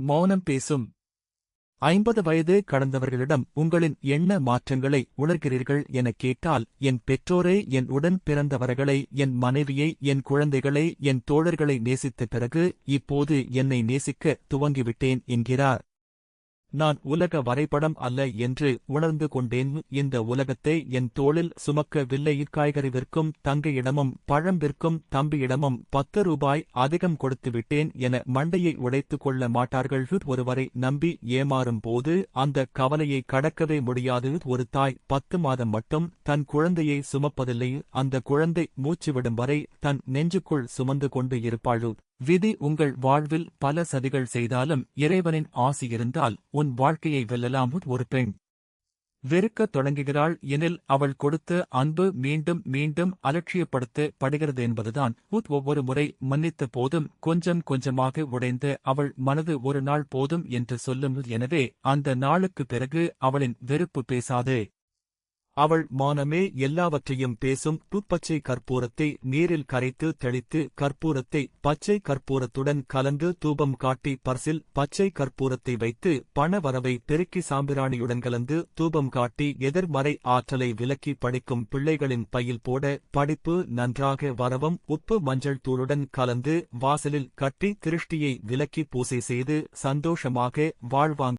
மௌனம் பேசும். 50 வயது கடந்தவர்களிடம் உங்களின் எண்ண மாற்றங்களை உணர்கிறீர்கள் எனக் கேட்டால், என் பெற்றோரை, என் உடன் பிறந்தவர்களை, என் மனைவியை, என் குழந்தைகளை, என் தோழர்களை நேசித்த பிறகு இப்போது என்னை நேசிக்க துவங்கிவிட்டேன் என்கிறார். நான் உலக வரைபடம் அல்ல என்று உணர்ந்து கொண்டேன். இந்த உலகத்தை என் தோளில் சுமக்கவில்லை. காய்கறி விற்கும் தங்கையிடமும் பழம் விற்கும் தம்பியிடமும் 10 ரூபாய் அதிகம் கொடுத்துவிட்டேன் என மண்டையை உடைத்துக் கொள்ள மாட்டார்கள். ஒருவரை நம்பி ஏமாறும் போது அந்த கவலையை கடக்கவே முடியாது. ஒரு தாய் 10 மாதம் மட்டும் தன் குழந்தையை சுமப்பதில்லை. அந்த குழந்தை மூச்சுவிடும் வரை தன் நெஞ்சுக்குள் சுமந்து கொண்டு இருப்பாள். விதி உங்கள் வாழ்வில் பல சதிகள் செய்தாலும் இறைவனின் ஆசி இருந்தால் உன் வாழ்க்கையை வெல்லலாம். ஒரு பெண் வெறுக்கத் தொடங்குகிறாள் எனில் அவள் கொடுத்த அன்பு மீண்டும் மீண்டும் அலட்சியப்படுத்தப்படுகிறது என்பதுதான். ஒவ்வொரு முறை மன்னித்த போதும் கொஞ்சம் கொஞ்சமாக உடைந்த அவள் மனது ஒரு நாள் போதும் என்று சொல்லும். எனவே அந்த நாளுக்கு பிறகு அவளின் வெறுப்பு பேசாது. அவள் மானமே எல்லாவற்றையும் பேசும். பச்சை கற்பூரத்தை நீரில் கரைத்து தெளித்து கற்பூரத்தை பச்சை கற்பூரத்துடன் கலந்து தூபம் காட்டி பர்சில் பச்சை கற்பூரத்தை வைத்து பண வரவை பெருக்கி சாம்பிராணியுடன் கலந்து தூபம் காட்டி எதிர்மறை ஆற்றலை விலக்கி படிக்கும் பிள்ளைகளின் பையில் போட படிப்பு நன்றாக வரவும் உப்பு மஞ்சள் தூளுடன் கலந்து வாசலில் கட்டி திருஷ்டியை விலக்கி பூசை செய்து சந்தோஷமாக வாழ்வாங்க.